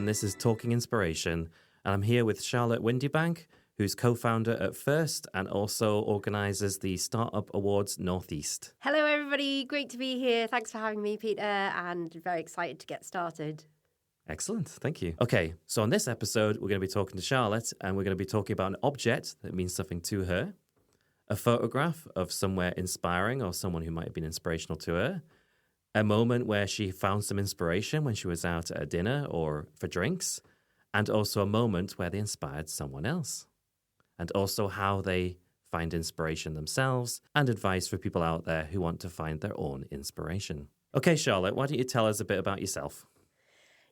this is Talking Inspiration, and I'm here with Charlotte Windebank, who's co-founder at First and also organises the Startup Awards Northeast. Hello, everybody. Great to be here. Thanks for having me, Peter, and very excited to get started. Excellent. Thank you. Okay, so on this episode, we're going to be talking to Charlotte, and we're going to be talking about an object that means something to her, a photograph of somewhere inspiring or someone who might have been inspirational to her, a moment where she found some inspiration when she was out at a dinner or for drinks, and also a moment where they inspired someone else, and also how they find inspiration themselves and advice for people out there who want to find their own inspiration. Okay, Charlotte, why don't you tell us a bit about yourself?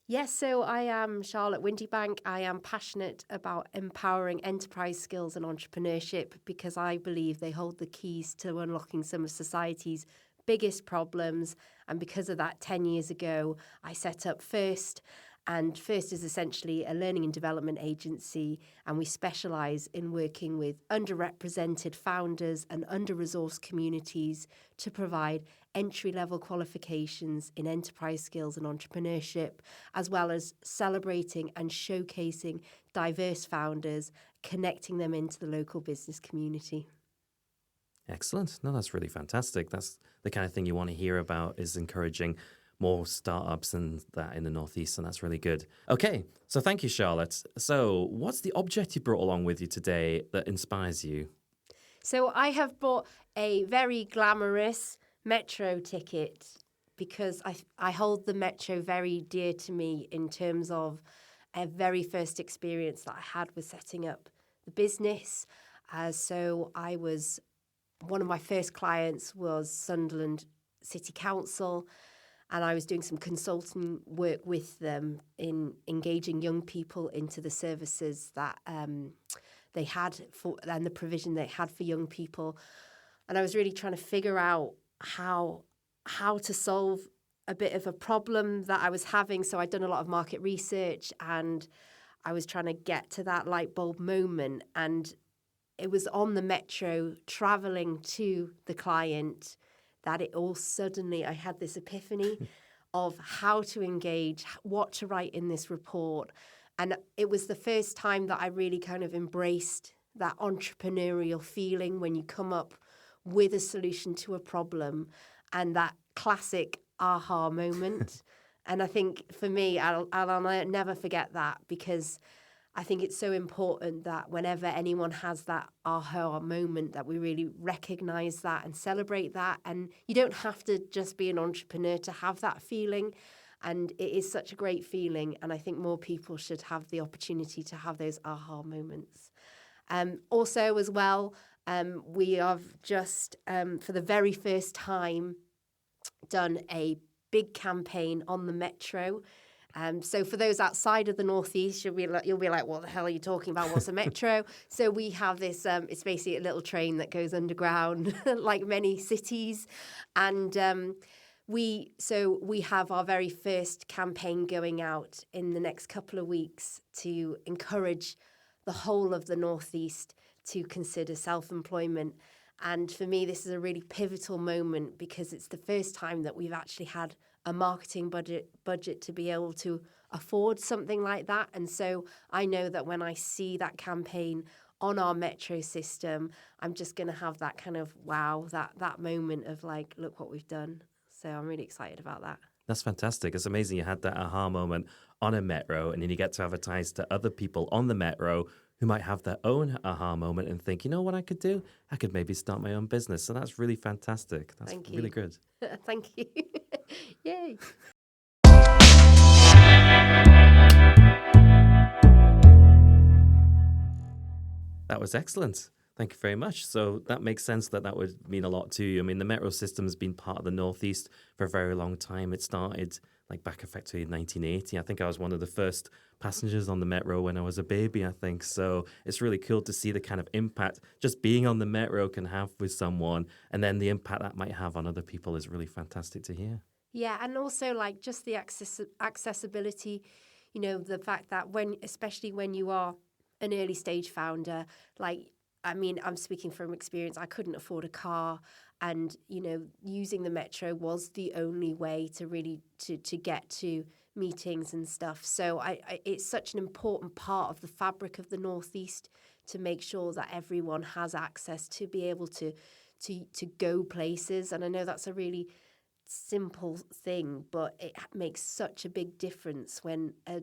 Yes, so I am Charlotte Windebank. I am passionate about empowering enterprise skills and entrepreneurship because I believe they hold the keys to unlocking some of society's biggest problems. And because of that, 10 years ago, I set up First. And First is essentially a learning and development agency, and we specialise in working with underrepresented founders and under-resourced communities to provide entry-level qualifications in enterprise skills and entrepreneurship, as well as celebrating and showcasing diverse founders, connecting them into the local business community. Excellent. No, that's really fantastic. That's the kind of thing you want to hear about, is encouraging more startups and that in the Northeast, and that's really good. Okay, so thank you, Charlotte. So what's the object you brought along with you today that inspires you? So I have bought a very glamorous metro ticket because I hold the metro very dear to me in terms of a very first experience that I had with setting up the business. So one of my first clients was Sunderland City Council, and I was doing some consulting work with them in engaging young people into the services that they had and the provision they had for young people. And I was really trying to figure out how to solve a bit of a problem that I was having. So I'd done a lot of market research, and I was trying to get to that light bulb moment. And it was on the metro traveling to the client that it all suddenly, I had this epiphany of how to engage, what to write in this report. And it was the first time that I really kind of embraced that entrepreneurial feeling when you come up with a solution to a problem, and that classic aha moment. And I think for me, I'll never forget that, because I think it's so important that whenever anyone has that aha moment, that we really recognise that and celebrate that. And you don't have to just be an entrepreneur to have that feeling. And it is such a great feeling. And I think more people should have the opportunity to have those aha moments. Also, as well, we have just, for the very first time, done a big campaign on the metro. So for those outside of the Northeast, you'll be like, what the hell are you talking about? What's a metro? So we have this, it's basically a little train that goes underground, like many cities. And we have our very first campaign going out in the next couple of weeks to encourage the whole of the Northeast to consider self-employment. And for me, this is a really pivotal moment because it's the first time that we've actually had a marketing budget to be able to afford something like that. And so I know that when I see that campaign on our metro system, I'm just going to have that kind of wow, that moment of like, look what we've done. So I'm really excited about that. That's fantastic. It's amazing you had that aha moment on a metro, and then you get to advertise to other people on the metro who might have their own aha moment and think, you know what I could do? I could maybe start my own business. So that's really fantastic. That's really good. Thank you. Yay. That was excellent. Thank you very much. So that makes sense that would mean a lot to you. I mean, the metro system has been part of the Northeast for a very long time. It started like back effectively in 1980. I think I was one of the first passengers on the metro when I was a baby, I think. So it's really cool to see the kind of impact just being on the metro can have with someone, and then the impact that might have on other people is really fantastic to hear. Yeah, and also like just the accessibility, you know, the fact that especially when you are an early stage founder, like, I mean, I'm speaking from experience, I couldn't afford a car, and, you know, using the metro was the only way to really to get to meetings and stuff. So it's such an important part of the fabric of the Northeast to make sure that everyone has access to be able to go places. And I know that's a really simple thing, but it makes such a big difference when a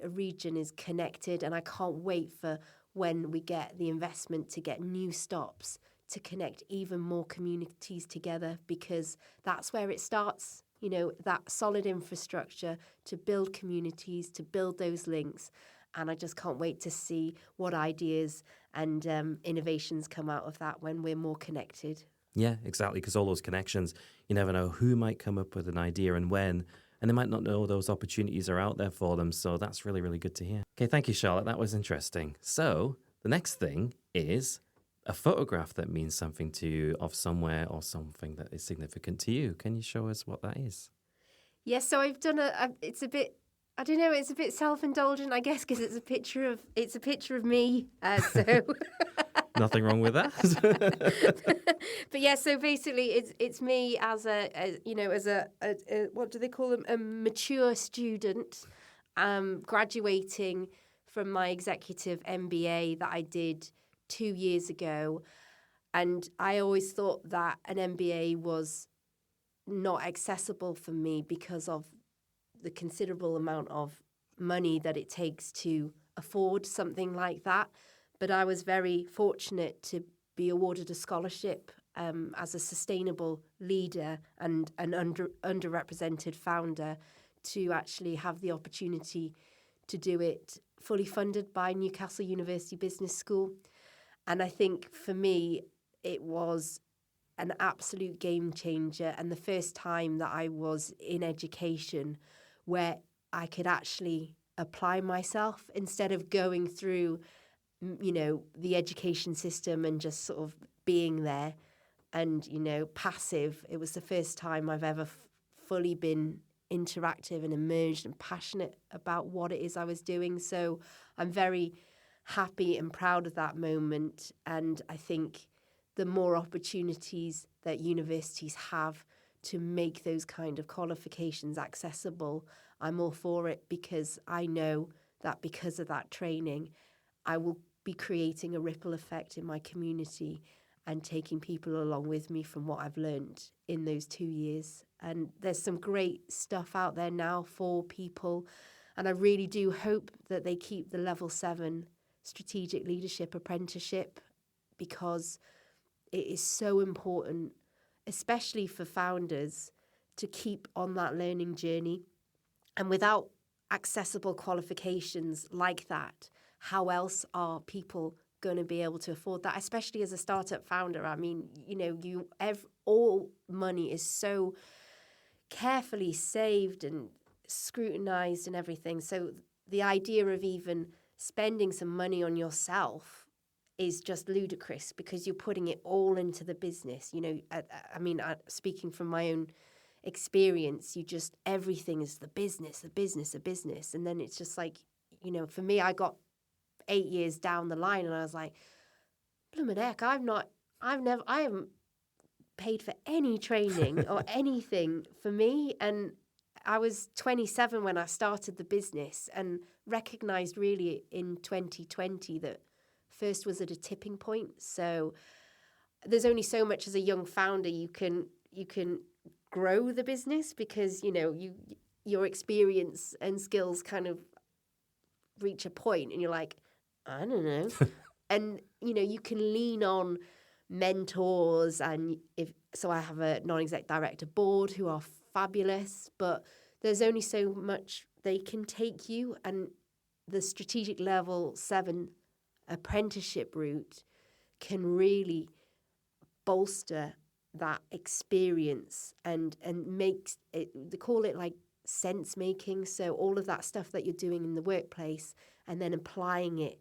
region is connected. And I can't wait for when we get the investment to get new stops to connect even more communities together, because that's where it starts. You know, that solid infrastructure to build communities, to build those links. And I just can't wait to see what ideas and innovations come out of that when we're more connected. Yeah, exactly, because all those connections, you never know who might come up with an idea and when, and they might not know those opportunities are out there for them. So that's really, really good to hear. Okay, thank you, Charlotte. That was interesting. So the next thing is a photograph that means something to you of somewhere or something that is significant to you. Can you show us what that is? Yes, so I've done it's a bit, I don't know, it's a bit self-indulgent, I guess, because it's a picture of me. So Nothing wrong with that. But yeah, so basically it's me as a what do they call them? A mature student, graduating from my executive MBA that I did 2 years ago. And I always thought that an MBA was not accessible for me because of the considerable amount of money that it takes to afford something like that. But I was very fortunate to be awarded a scholarship as a sustainable leader and an underrepresented founder to actually have the opportunity to do it fully funded by Newcastle University Business School. And I think for me, it was an absolute game changer, and the first time that I was in education where I could actually apply myself instead of going through, you know, the education system and just sort of being there and, you know, passive. It was the first time I've ever fully been interactive and immersed and passionate about what it is I was doing. So I'm very happy and proud of that moment. And I think the more opportunities that universities have to make those kind of qualifications accessible, I'm all for it, because I know that because of that training, I will be creating a ripple effect in my community and taking people along with me from what I've learned in those 2 years. And there's some great stuff out there now for people. And I really do hope that they keep the level 7 strategic leadership apprenticeship, because it is so important, especially for founders, to keep on that learning journey. And without accessible qualifications like that, how else are people going to be able to afford that, especially as a startup founder? I mean, you know, all money is so carefully saved and scrutinized and everything. So the idea of even spending some money on yourself is just ludicrous, because you're putting it all into the business. You know, I mean, speaking from my own experience, everything is the business. And then it's just like, you know, for me, I got 8 years down the line and I was like, blooming heck, I haven't paid for any training or anything for me. And I was 27 when I started the business, and recognized really in 2020 that first was at a tipping point. So there's only so much as a young founder you can grow the business, because, you know, your experience and skills kind of reach a point and you're like, I don't know. And, you know, you can lean on mentors, and so I have a non-exec director board who are fabulous, but there's only so much they can take you. And the strategic level 7 apprenticeship route can really bolster that experience and makes it, they call it like sense making. So all of that stuff that you're doing in the workplace and then applying it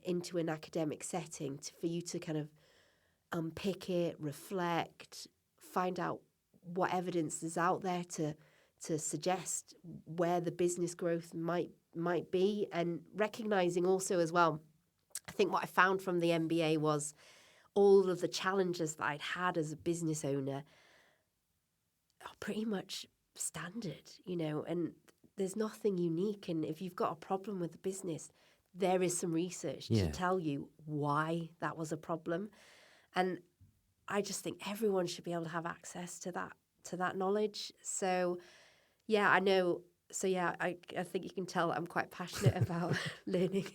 into an academic setting for you to kind of unpick it, reflect, find out what evidence is out there to suggest where the business growth might be, and recognizing also as well, I think what I found from the MBA was all of the challenges that I'd had as a business owner are pretty much standard, you know, and there's nothing unique. And if you've got a problem with the business, there is some research to tell you why that was a problem. And I just think everyone should be able to have access to that knowledge. So, yeah, I know. So, yeah, I think you can tell I'm quite passionate about learning.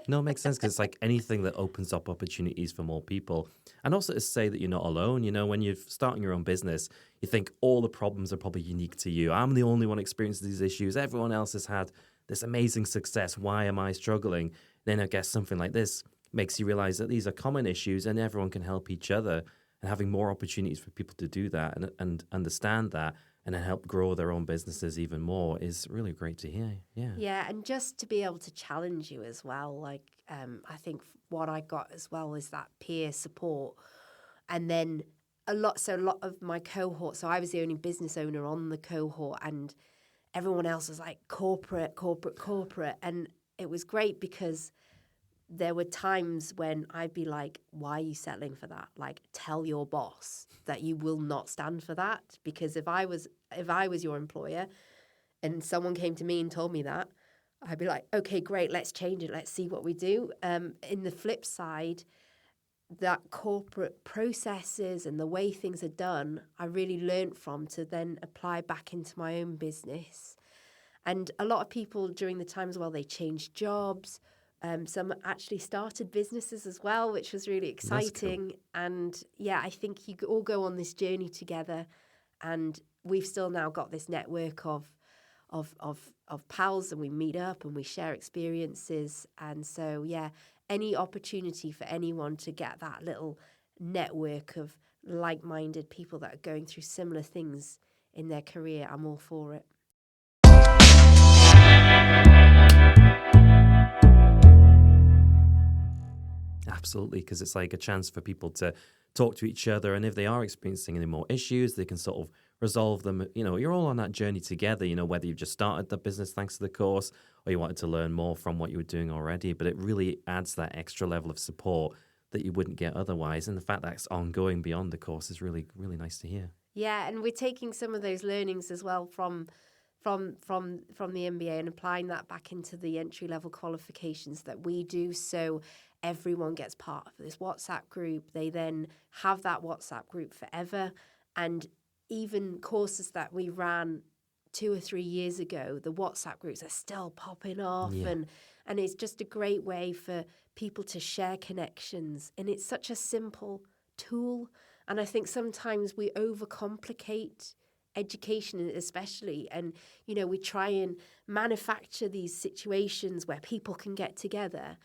No, it makes sense because it's like anything that opens up opportunities for more people. And also to say that you're not alone. You know, when you're starting your own business, you think all the problems are probably unique to you. I'm the only one experiencing these issues. Everyone else has had this amazing success. Why am I struggling? Then I guess something like this makes you realize that these are common issues and everyone can help each other. And having more opportunities for people to do that and understand that and then help grow their own businesses even more is really great to hear. Yeah. Yeah, and just to be able to challenge you as well. Like, I think what I got as well is that peer support. And then a lot of my cohort, so I was the only business owner on the cohort, and everyone else was like corporate. And it was great because there were times when I'd be like, why are you settling for that? Like, tell your boss that you will not stand for that. Because if I was your employer and someone came to me and told me that, I'd be like, okay, great, let's change it. Let's see what we do. In the flip side, that corporate processes and the way things are done, I really learned from to then apply back into my own business. And a lot of people during the time as well, they changed jobs. Some actually started businesses as well, which was really exciting. Cool. And yeah, I think you all go on this journey together, and we've still now got this network of pals, and we meet up and we share experiences. And so, yeah, any opportunity for anyone to get that little network of like-minded people that are going through similar things in their career, I'm all for it. Absolutely, because it's like a chance for people to talk to each other, and if they are experiencing any more issues, they can sort of resolve them. You know, you're all on that journey together, you know, whether you've just started the business thanks to the course or you wanted to learn more from what you were doing already, but it really adds that extra level of support that you wouldn't get otherwise. And the fact that it's ongoing beyond the course is really, really nice to hear. Yeah, and we're taking some of those learnings as well from the MBA and applying that back into the entry-level qualifications that we do. So everyone gets part of this WhatsApp group. They then have that WhatsApp group forever. And even courses that we ran 2 or 3 years ago, the WhatsApp groups are still popping off. Yeah. And it's just a great way for people to share connections. And it's such a simple tool. And I think sometimes we overcomplicate education especially, and you know, we try and manufacture these situations where people can get together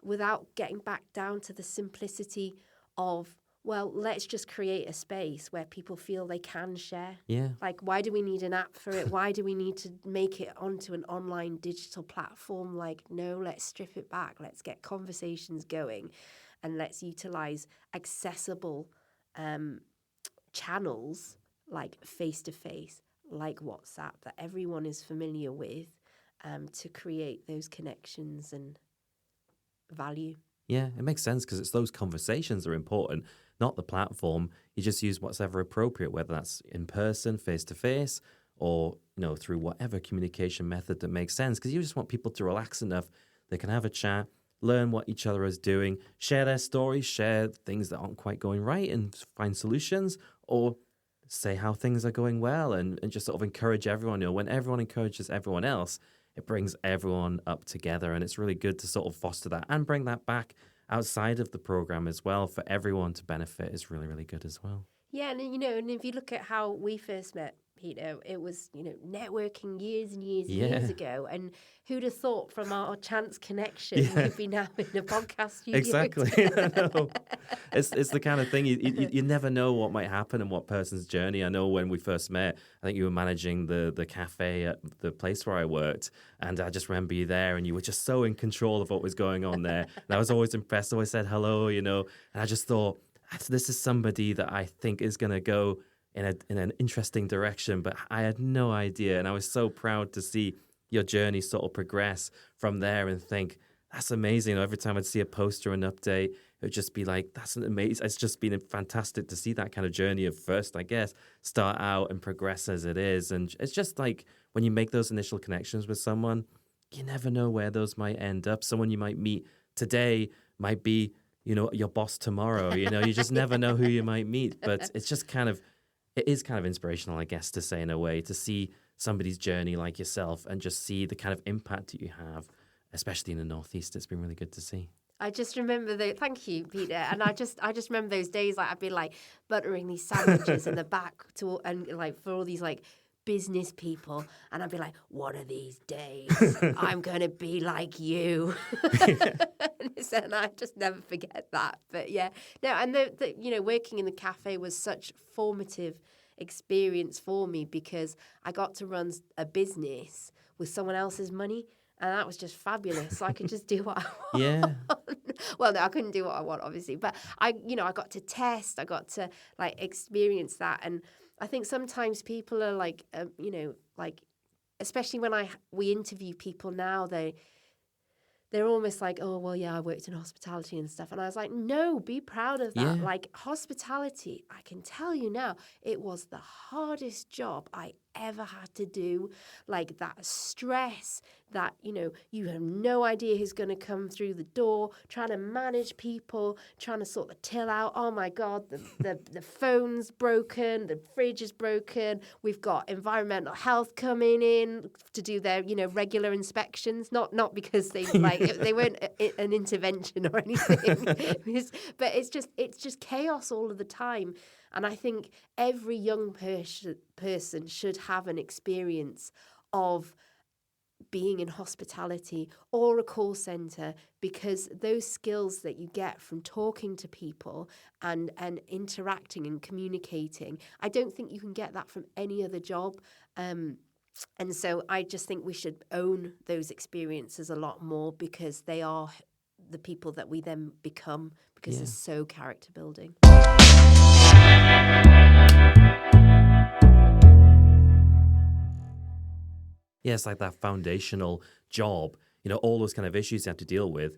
without getting back down to the simplicity of, well, let's just create a space where people feel they can share. Yeah. Like, why do we need an app for it? Why do we need to make it onto an online digital platform? Like, no, let's strip it back. Let's get conversations going, and let's utilize accessible channels like face-to-face, like WhatsApp, that everyone is familiar with, to create those connections and value. Yeah, it makes sense because it's those conversations that are important, not the platform. You just use what's ever appropriate, whether that's in person, face-to-face, or, you know, through whatever communication method that makes sense, because you just want people to relax enough they can have a chat, learn what each other is doing, share their stories, share things that aren't quite going right and find solutions, or say how things are going well, and just sort of encourage everyone. You know, when everyone encourages everyone else, it brings everyone up together, and it's really good to sort of foster that and bring that back outside of the program as well for everyone to benefit is really, really good as well. Yeah, and you know, and if you look at how we first met, Peter, it was, you know, networking years and years and years ago, and who'd have thought from our chance connection we'd be now in a podcast studio. Exactly. I know. It's the kind of thing you never know what might happen in what person's journey. I know when we first met, I think you were managing the cafe at the place where I worked, and I just remember you there, and you were just so in control of what was going on there. And I was always impressed. Always said hello, you know, and I just thought, this is somebody that I think is going to go in an interesting direction, but I had no idea. And I was so proud to see your journey sort of progress from there and think, that's amazing. You know, every time I'd see a post or an update, it would just be like, that's an amazing. It's just been fantastic to see that kind of journey of first, I guess, start out and progress as it is. And it's just like when you make those initial connections with someone, you never know where those might end up. Someone you might meet today might be, your boss tomorrow. You just never know who you might meet. But it's just it is kind of inspirational, I guess, to say in a way, to see somebody's journey like yourself and just see the kind of impact that you have, especially in the Northeast. It's been really good to see. I just remember thank you, Peter. And I just remember those days, like I'd be like buttering these sandwiches in the back and like for all these like business people, and I'd be like, one of these days I'm gonna be like you. And I just never forget that. But yeah, no, and the working in the cafe was such formative experience for me because I got to run a business with someone else's money. And that was just fabulous. So I could just do what I want. Yeah. Well, no, I couldn't do what I want, obviously. But I got to test. I got to like experience that. And I think sometimes people are like, especially when we interview people now, they're almost like, oh, well, yeah, I worked in hospitality and stuff. And I was like, no, be proud of that. Yeah. Like hospitality, I can tell you now, it was the hardest job I ever had to do. Like that stress that, you have no idea who's going to come through the door, trying to manage people, trying to sort the till out. Oh my God, the phone's broken, the fridge is broken. We've got environmental health coming in to do their, regular inspections. Not because they they weren't an intervention or anything, but it's just chaos all of the time. And I think every young person should have an experience of being in hospitality or a call center, because those skills that you get from talking to people and interacting and communicating, I don't think you can get that from any other job. And so I just think we should own those experiences a lot more, because they are the people that we then become, because it's so character building. Yeah, it's like that foundational job, all those kind of issues you have to deal with.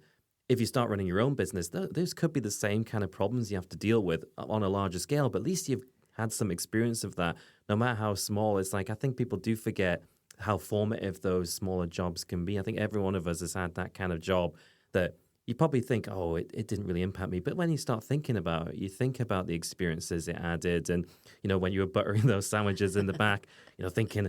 If you start running your own business, those could be the same kind of problems you have to deal with on a larger scale, but at least you've had some experience of that, no matter how small. It's like, I think people do forget how formative those smaller jobs can be. I think every one of us has had that kind of job that you probably think, oh, it didn't really impact me. But when you start thinking about it, you think about the experiences it added. And, when you were buttering those sandwiches in the back, thinking,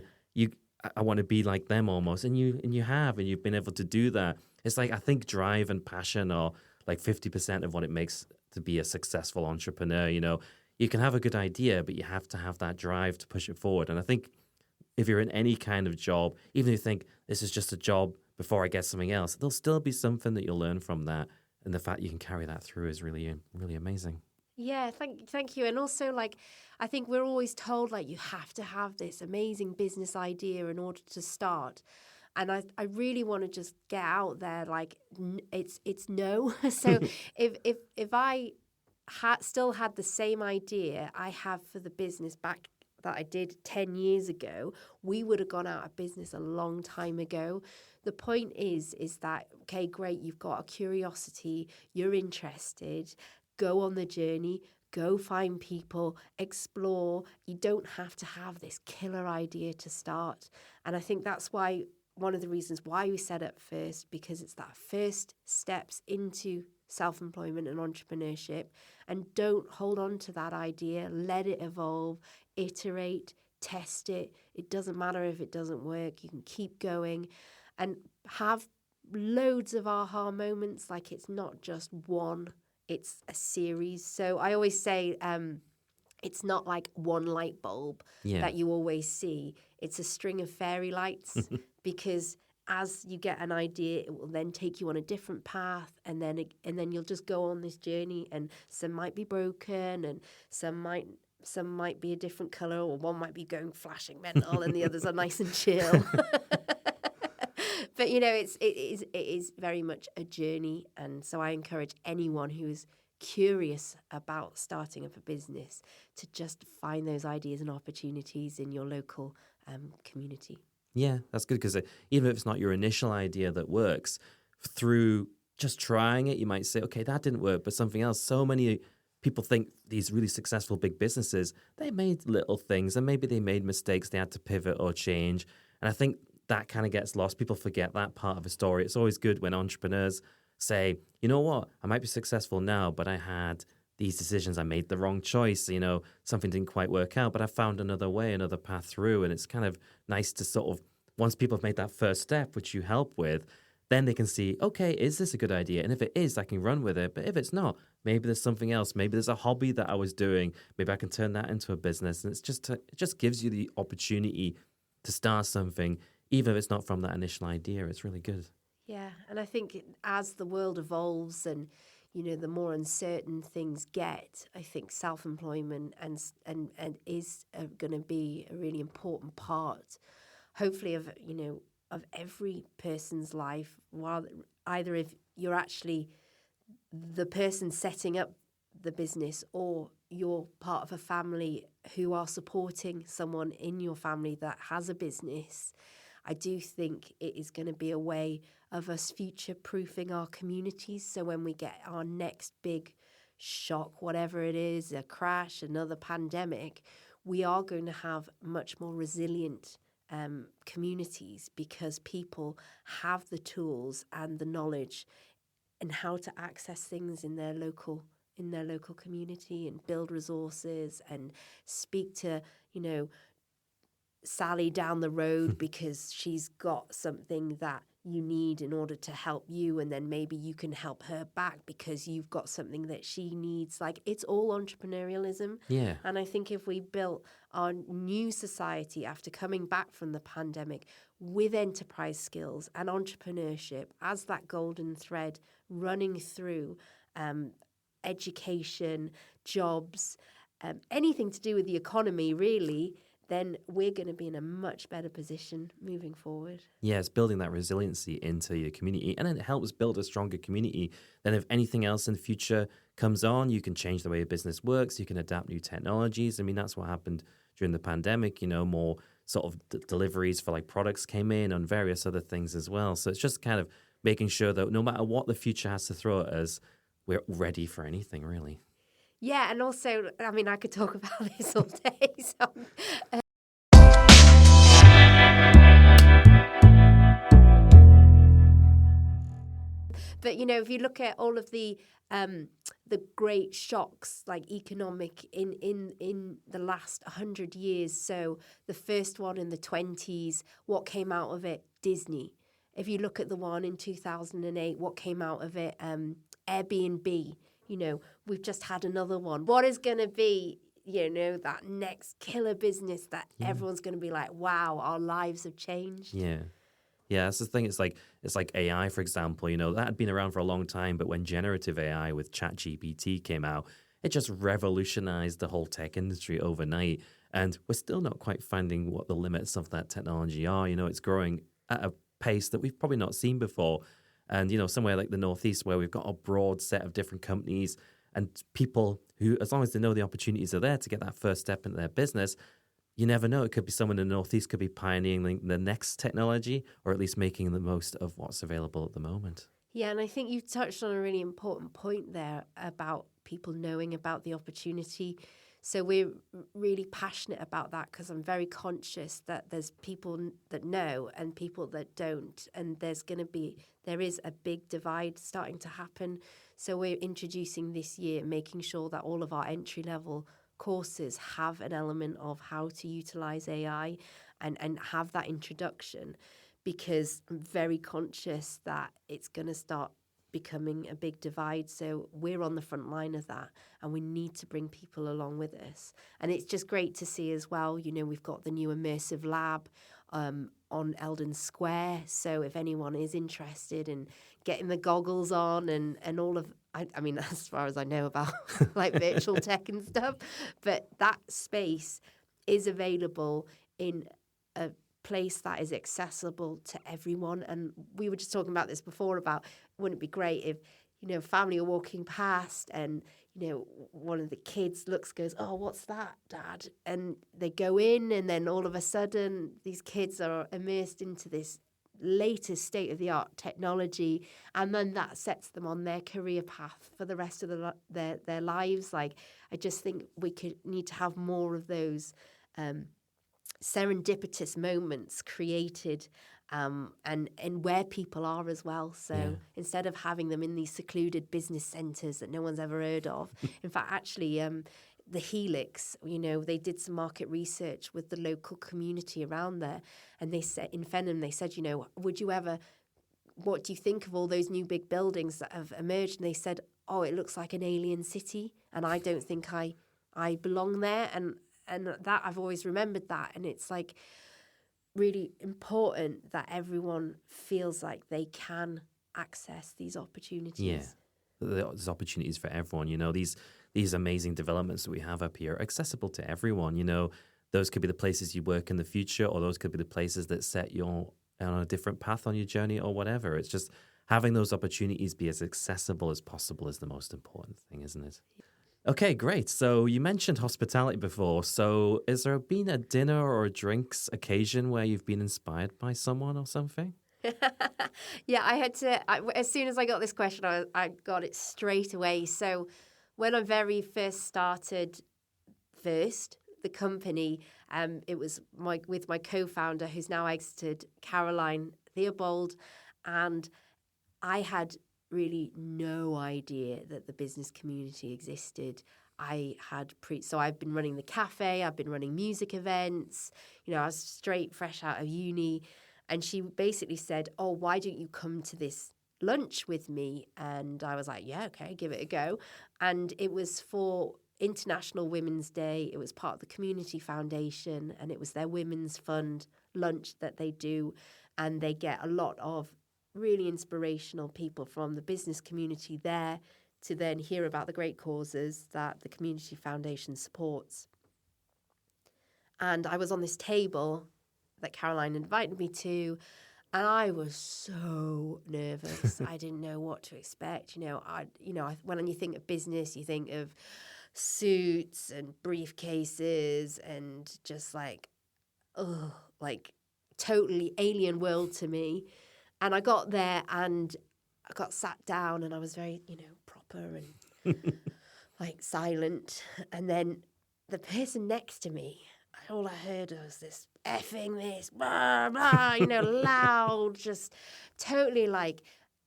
I want to be like them almost. And you've been able to do that. It's like, I think drive and passion are like 50% of what it makes to be a successful entrepreneur. You can have a good idea, but you have to have that drive to push it forward. And I think if you're in any kind of job, even if you think this is just a job before I get something else, there'll still be something that you'll learn from that. And the fact you can carry that through is really, really amazing. Yeah, thank you. And also, like, I think we're always told, like, you have to have this amazing business idea in order to start. And I really want to just get out there, like, it's no. So if I still had the same idea I have for the business back that I did 10 years ago, we would have gone out of business a long time ago. The point is that, okay, great, you've got a curiosity, you're interested, go on the journey, go find people, explore. You don't have to have this killer idea to start. And I think that's why, one of the reasons why we set up First, because it's that first steps into self-employment and entrepreneurship. And don't hold on to that idea. Let it evolve, iterate, test it. It doesn't matter if it doesn't work. You can keep going and have loads of aha moments. Like, it's not just one, it's a series. So I always say it's not like one light bulb that you always see. It's a string of fairy lights because as you get an idea, it will then take you on a different path, and then you'll just go on this journey. And some might be broken, and some might be a different color, or one might be going flashing metal, and the others are nice and chill. But it is very much a journey, and so I encourage anyone who is curious about starting up a business to just find those ideas and opportunities in your local community. Yeah, that's good, because even if it's not your initial idea that works, through just trying it, you might say, okay, that didn't work, but something else. So many people think these really successful big businesses, they made little things, and maybe they made mistakes, they had to pivot or change. And I think that kind of gets lost. People forget that part of a story. It's always good when entrepreneurs say, you know what, I might be successful now, but I had these decisions. I made the wrong choice. Something didn't quite work out, but I found another way, another path through. And it's kind of nice to sort of, once people have made that first step, which you help with, then they can see, okay, is this a good idea? And if it is, I can run with it. But if it's not, maybe there's something else. Maybe there's a hobby that I was doing. Maybe I can turn that into a business. And it just gives you the opportunity to start something, even if it's not from that initial idea. It's really good. Yeah, and I think as the world evolves and the more uncertain things get, I think self-employment and is going to be a really important part, hopefully, of every person's life. While either if you're actually the person setting up the business, or you're part of a family who are supporting someone in your family that has a business, I do think it is going to be a way of us future-proofing our communities. So when we get our next big shock, whatever it is, a crash, another pandemic, we are going to have much more resilient communities, because people have the tools and the knowledge and how to access things in their local community, and build resources and speak to Sally down the road because she's got something that you need in order to help you, and then maybe you can help her back because you've got something that she needs. Like, it's all entrepreneurialism. Yeah. And I think if we built our new society after coming back from the pandemic with enterprise skills and entrepreneurship as that golden thread running through education, jobs, anything to do with the economy, really, then we're going to be in a much better position moving forward. Yeah, it's building that resiliency into your community, and then it helps build a stronger community. Then if anything else in the future comes on, you can change the way your business works, you can adapt new technologies. I mean, that's what happened during the pandemic, more sort of deliveries for like products came in, and various other things as well. So it's just kind of making sure that no matter what the future has to throw at us, we're ready for anything, really. Yeah, and also, I mean, I could talk about this all day. So, but if you look at all of the great shocks, like economic, in the last 100 years. So the first one in the 20s, what came out of it? Disney. If you look at the one in 2008, what came out of it? Airbnb. We've just had another one. What is going to be, that next killer business that everyone's going to be like, wow, our lives have changed? Yeah. Yeah, that's the thing. It's like AI, for example. That had been around for a long time, but when generative AI with ChatGPT came out, it just revolutionized the whole tech industry overnight. And we're still not quite finding what the limits of that technology are. It's growing at a pace that we've probably not seen before. And, somewhere like the Northeast, where we've got a broad set of different companies and people who, as long as they know the opportunities are there to get that first step into their business, you never know. It could be someone in the Northeast could be pioneering the next technology, or at least making the most of what's available at the moment. Yeah, and I think you touched on a really important point there about people knowing about the opportunity. So we're really passionate about that, because I'm very conscious that there's people that know and people that don't. And there is a big divide starting to happen. So we're introducing this year, making sure that all of our entry-level courses have an element of how to utilize AI and have that introduction, because I'm very conscious that it's going to start becoming a big divide. So we're on the front line of that, and we need to bring people along with us. And it's just great to see as well, we've got the new immersive lab on Eldon Square. So if anyone is interested in getting the goggles on and all of, I mean, as far as I know about like virtual tech and stuff, but that space is available in a place that is accessible to everyone. And we were just talking about this before about, wouldn't it be great if, family are walking past and, one of the kids goes, oh, what's that, Dad? And they go in, and then all of a sudden these kids are immersed into this latest state-of-the-art technology, and then that sets them on their career path for the rest of their lives. Like, I just think we need to have more of those serendipitous moments created and where people are as well. So instead of having them in these secluded business centres that no one's ever heard of, in fact, actually, the Helix, they did some market research with the local community around there. And they said, in Fenham, they said, what do you think of all those new big buildings that have emerged? And they said, oh, it looks like an alien city. And I don't think I belong there. And that I've always remembered that. And it's like really important that everyone feels like they can access these opportunities. Yeah, there's opportunities for everyone. These amazing developments that we have up here are accessible to everyone. Those could be the places you work in the future, or those could be the places that set you on a different path on your journey or whatever. It's just having those opportunities be as accessible as possible is the most important thing, isn't it? Okay, great. So you mentioned hospitality before. So has there been a dinner or a drinks occasion where you've been inspired by someone or something? Yeah, I had to, as soon as I got this question, I got it straight away. So when I very first started the company, it was with my co-founder, who's now exited, Caroline Theobald, and I had really no idea that the business community existed. So I've been running the cafe, I've been running music events, I was straight fresh out of uni. And she basically said, oh, why don't you come to this lunch with me? And I was like, yeah, okay, give it a go. And it was for International Women's Day. It was part of the Community Foundation, and it was their Women's Fund lunch that they do. And they get a lot of really inspirational people from the business community there to then hear about the great causes that the Community Foundation supports. And I was on this table that Caroline invited me to, and I was so nervous. I didn't know what to expect. When you think of business, you think of suits and briefcases and just like totally alien world to me. And I got there and I got sat down and I was very, proper and silent. And then the person next to me, all I heard was this effing this, blah, blah, loud, just totally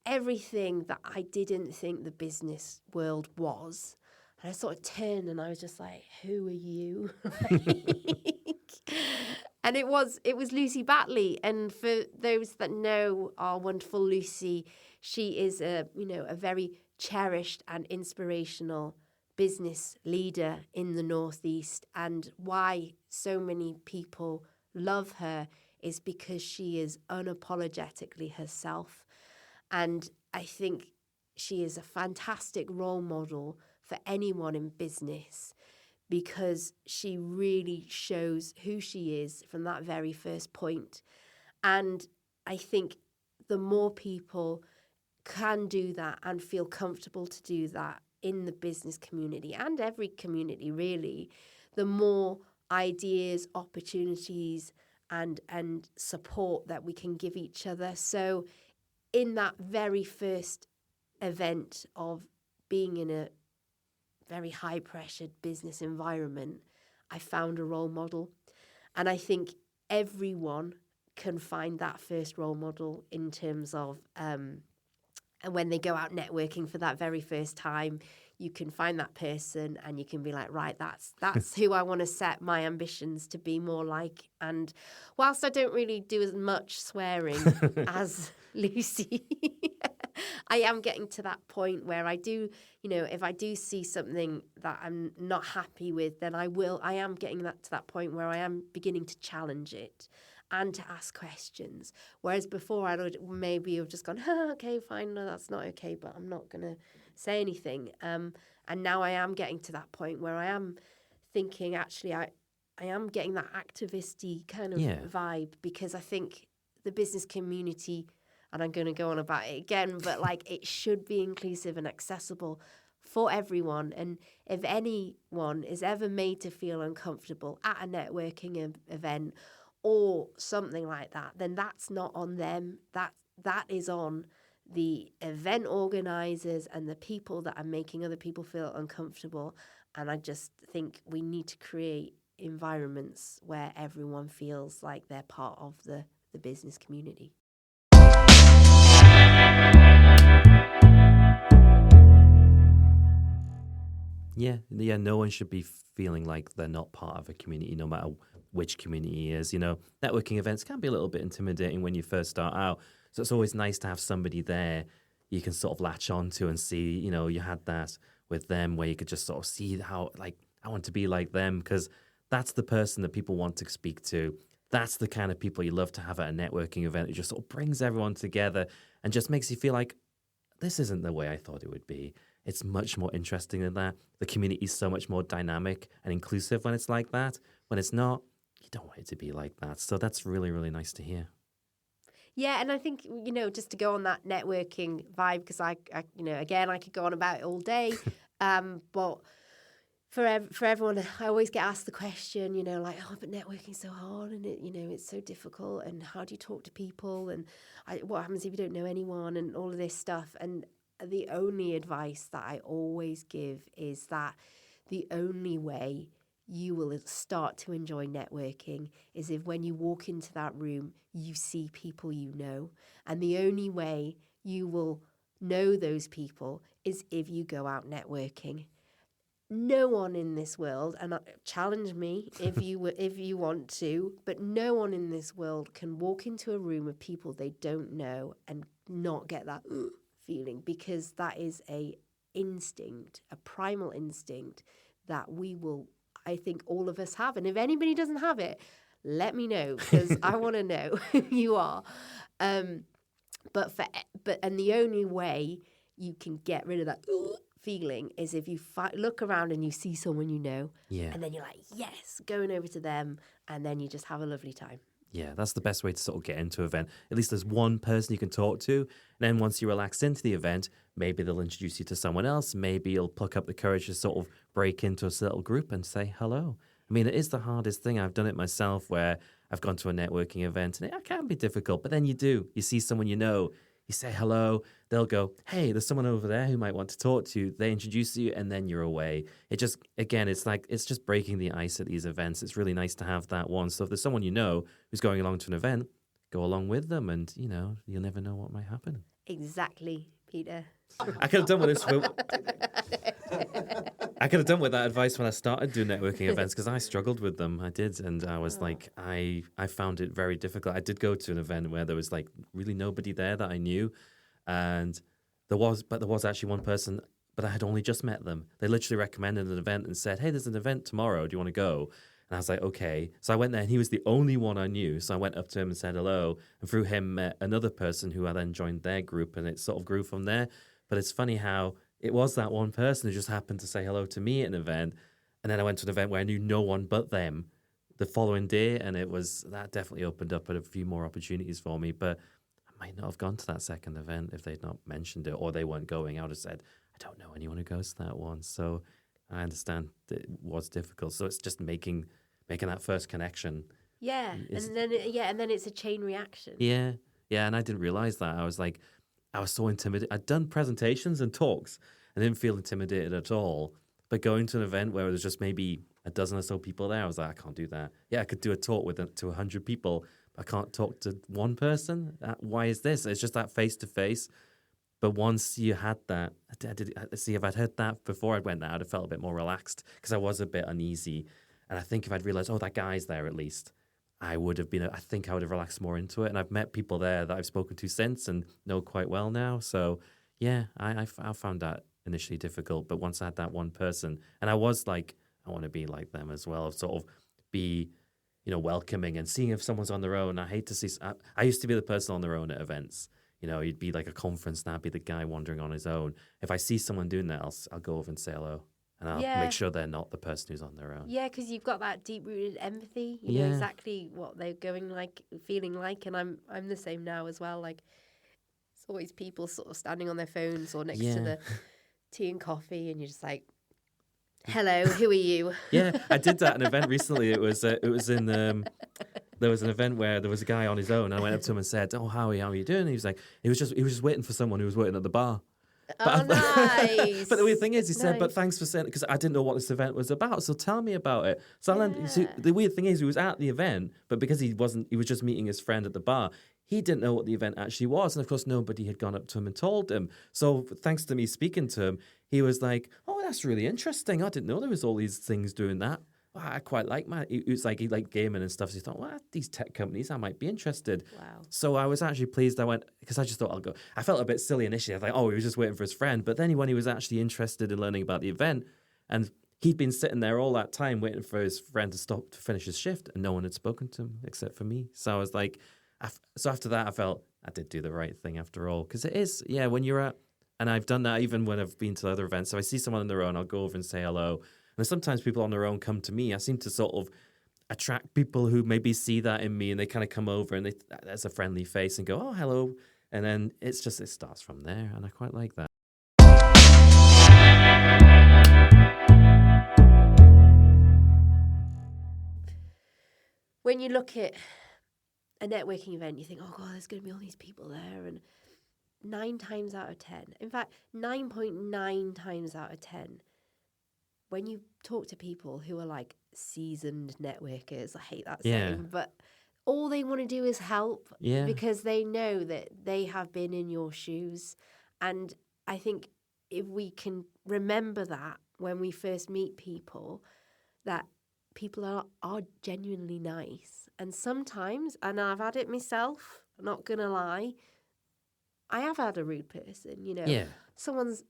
everything that I didn't think the business world was. And I sort of turned and I was just like, who are you? And it was Lucy Batley. And for those that know our wonderful Lucy, she is a very cherished and inspirational business leader in the Northeast. And why so many people love her is because she is unapologetically herself. And I think she is a fantastic role model for anyone in business, because she really shows who she is from that very first point. And I think the more people can do that and feel comfortable to do that in the business community and every community really, the more ideas, opportunities and support that we can give each other. So in that very first event of being in a very high-pressured business environment, I found a role model. And I think everyone can find that first role model in terms of and when they go out networking for that very first time, you can find that person and you can be like, right, that's who I want to set my ambitions to be more like. And whilst I don't really do as much swearing as Lucy, I am getting to that point where I do, if I do see something that I'm not happy with, then I am getting to that point where I am beginning to challenge it and to ask questions. Whereas before I would maybe have just gone, okay, fine, no, that's not okay, but I'm not going to say anything. And now I am getting to that point where I am thinking, actually, I am getting that activist-y kind of vibe, because I think the business community, and I'm going to go on about it again, but it should be inclusive and accessible for everyone. And if anyone is ever made to feel uncomfortable at a networking event or something like that, then that's not on them. That is on the event organisers and the people that are making other people feel uncomfortable. And I just think we need to create environments where everyone feels like they're part of the business community. Yeah, no one should be feeling like they're not part of a community, no matter which community it is. Networking events can be a little bit intimidating when you first start out. So it's always nice to have somebody there you can sort of latch onto and see, you had that with them where you could just sort of see how, like, I want to be like them, because that's the person that people want to speak to. That's the kind of people you love to have at a networking event. It just sort of brings everyone together and just makes you feel like this isn't the way I thought it would be. It's much more interesting than that. The community is so much more dynamic and inclusive when it's like that. When it's not, you don't want it to be like that. So that's really, really nice to hear. Yeah, and I think, just to go on that networking vibe, because I again, I could go on about it all day, but for everyone, I always get asked the question, like, oh, but networking's so hard, and it's so difficult, and how do you talk to people, and what happens if you don't know anyone, and all of this stuff. And the only advice that I always give is that the only way you will start to enjoy networking is if when you walk into that room, you see people you know. And the only way you will know those people is if you go out networking. No one in this world, and challenge me if you want to, but no one in this world can walk into a room of people they don't know and not get that feeling, because that is a primal instinct that I think all of us have. And if anybody doesn't have it, let me know, because I want to know who you are. And the only way you can get rid of that feeling is if you look around and you see someone and then you're like, yes, going over to them, and then you just have a lovely time. Yeah, that's the best way to sort of get into an event. At least there's one person you can talk to. And then once you relax into the event, maybe they'll introduce you to someone else. Maybe you'll pluck up the courage to sort of break into a little group and say hello. I mean, it is the hardest thing. I've done it myself where I've gone to a networking event and it can be difficult. But then you see someone you say hello, they'll go, hey, there's someone over there who might want to talk to you. They introduce you and then you're away. It just, again, it's just breaking the ice at these events. It's really nice to have that one. So if there's someone who's going along to an event, go along with them and, you'll never know what might happen. Exactly, Peter. I could have done with this. I could have done with that advice when I started doing networking events, because I struggled with them. I did, and I was I found it very difficult. I did go to an event where there was really nobody there that I knew, and there was actually one person, but I had only just met them. They literally recommended an event and said, "Hey, there's an event tomorrow. Do you want to go?" And I was like, okay. So I went there, and he was the only one I knew. So I went up to him and said hello, and through him met another person who I then joined their group, and it sort of grew from there. But it's funny how it was that one person who just happened to say hello to me at an event, and then I went to an event where I knew no one but them the following day, and that definitely opened up a few more opportunities for me. But I might not have gone to that second event if they'd not mentioned it, or they weren't going. I would have said, I don't know anyone who goes to that one. So I understand that it was difficult. So it's just making that first connection. Yeah, and then it's a chain reaction. Yeah, and I didn't realize that. I was so intimidated. I'd done presentations and talks. I didn't feel intimidated at all. But going to an event where there's just maybe a dozen or so people there, I was like, I can't do that. Yeah, I could do a talk to 100 people, but I can't talk to one person. Why is this? It's just that face-to-face. But once you had that, if I'd heard that before I went there, I'd have felt a bit more relaxed, because I was a bit uneasy. And I think if I'd realized, that guy's there at least, I would have relaxed more into it. And I've met people there that I've spoken to since and know quite well now. So, yeah, I found that initially difficult. But once I had that one person, and I was like, I want to be like them as well, sort of be, welcoming and seeing if someone's on their own. I hate to see, I used to be the person on their own at events. You'd be like a conference and I'd be the guy wandering on his own. If I see someone doing that, I'll go over and say hello. And I'll make sure they're not the person who's on their own. Yeah, because you've got that deep-rooted empathy. You know exactly what they're feeling like. And I'm the same now as well. Like, it's always people sort of standing on their phones or next to the tea and coffee, and you're just like, hello, who are you? Yeah, I did that at an event recently. It was in there was an event where there was a guy on his own. And I went up to him and said, "Oh, how are you doing?" And he was like, he was just waiting for someone who was waiting at the bar. Oh, nice. But the weird thing is, he said, Nice. but thanks for saying it, because I didn't know what this event was about, so tell me about it. So, Yeah. the weird thing is, he was at the event, but because he was just meeting his friend at the bar, he didn't know what the event actually was. And of course, nobody had gone up to him and told him. So thanks to me speaking to him, he was like, oh, that's really interesting. I didn't know there was all these things doing that. Well, I quite like he was like, he liked gaming and stuff. So he thought, well, these tech companies, I might be interested. Wow. So I was actually pleased I went, because I just thought I'll go. I felt a bit silly initially. I was like, oh, he was just waiting for his friend. But then when he was actually interested in learning about the event, and he'd been sitting there all that time waiting for his friend to stop to finish his shift, and no one had spoken to him except for me. So I was like, so after that, I felt I did do the right thing after all. Because it is, yeah, when you're at, and I've done that even when I've been to other events. So I see someone on their own, I'll go over and say hello. And sometimes people on their own come to me. I seem to sort of attract people who maybe see that in me, and they kind of come over and there's a friendly face and go, oh, hello. And then it starts from there. And I quite like that. When you look at a networking event, you think, oh, God, there's going to be all these people there. And 9 times out of 10, in fact, 9.9 times out of 10, when you talk to people who are like seasoned networkers, I hate that saying, but all they want to do is help because they know that they have been in your shoes. And I think if we can remember that when we first meet people, that people are genuinely nice. And sometimes, and I've had it myself, I'm not going to lie, I have had a rude person, you know. Yeah. Someone's,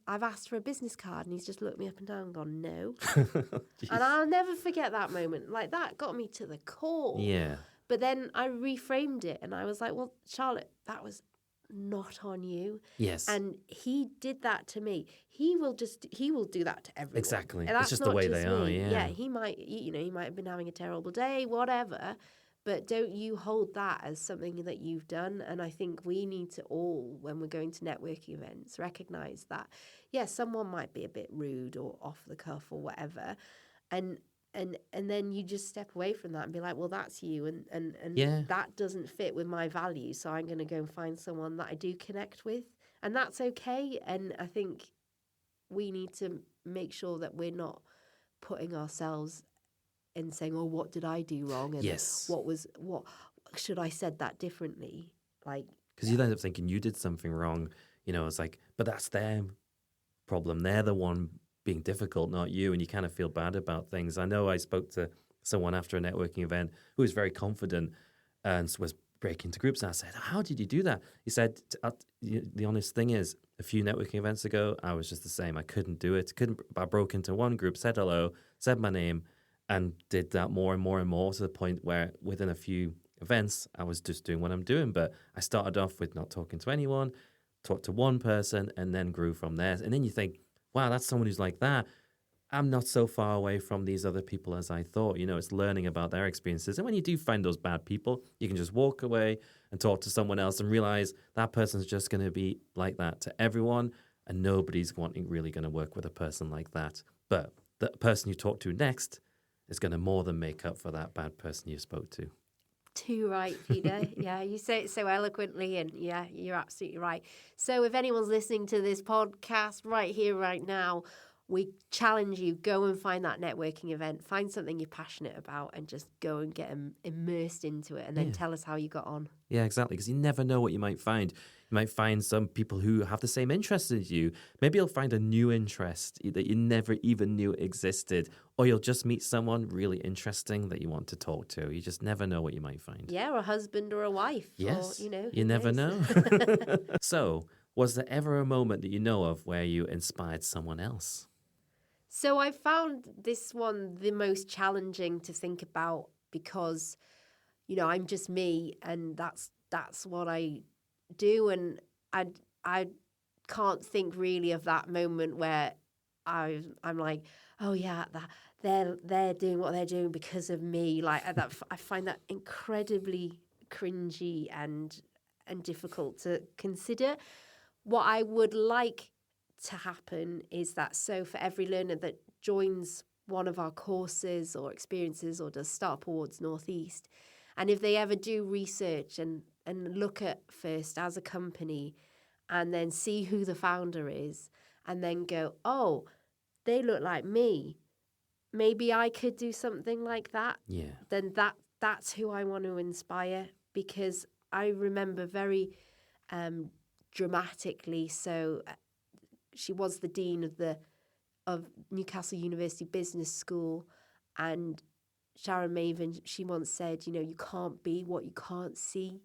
I've asked for a business card and he's just looked me up and down and gone, no. And I'll never forget that moment. Like, that got me to the core. Yeah. But then I reframed it and I was like, well, Charlotte, that was not on you. Yes. And he did that to me. He will do that to everyone. Exactly. And It's just the way they are, Yeah, he might have been having a terrible day, whatever. But don't you hold that as something that you've done. And I think we need to all, when we're going to networking events, recognise that, yes, someone might be a bit rude or off the cuff or whatever. And then you just step away from that and be like, well, that's you. And that doesn't fit with my values. So I'm going to go and find someone that I do connect with. And that's okay. And I think we need to make sure that we're not putting ourselves and saying, oh, what did I do wrong? And what should I said that differently? Like, because you end up thinking you did something wrong. You know, it's like, but that's their problem. They're the one being difficult, not you. And you kind of feel bad about things. I know I spoke to someone after a networking event who was very confident and was breaking into groups. And I said, how did you do that? He said, the honest thing is, a few networking events ago, I was just the same. I couldn't do it. I broke into one group, said hello, said my name, and did that more and more and more to the point where within a few events, I was just doing what I'm doing. But I started off with not talking to anyone, talked to one person, and then grew from there. And then you think, wow, that's someone who's like that. I'm not so far away from these other people as I thought. You know, it's learning about their experiences. And when you do find those bad people, you can just walk away and talk to someone else and realize that person's just going to be like that to everyone. And nobody's really going to work with a person like that. But the person you talk to next is going to more than make up for that bad person you spoke to. Too right, Peter. Yeah, you say it so eloquently, and yeah, you're absolutely right. So if anyone's listening to this podcast right here, right now, we challenge you, go and find that networking event, find something you're passionate about, and just go and get immersed into it, and then tell us how you got on. Yeah, exactly, because you never know what you might find. You might find some people who have the same interests as you. Maybe you'll find a new interest that you never even knew existed, or you'll just meet someone really interesting that you want to talk to. You just never know what you might find. Yeah, or a husband or a wife. Yes, or, you never know. So, was there ever a moment that you know of where you inspired someone else? So I found this one the most challenging to think about because, I'm just me, and that's what I do, and I can't think really of that moment where I'm like, oh yeah, they're doing what they're doing because of me. Like that, I find that incredibly cringy and difficult to consider. What I would like to happen is that, so for every learner that joins one of our courses or experiences or does Startup Awards Northeast, and if they ever do research and look at First as a company and then see who the founder is and then go, oh, they look like me. Maybe I could do something like that. Yeah. Then that's who I want to inspire, because I remember very dramatically. So she was the dean of Newcastle University Business School, and Sharon Maven, she once said, you can't be what you can't see.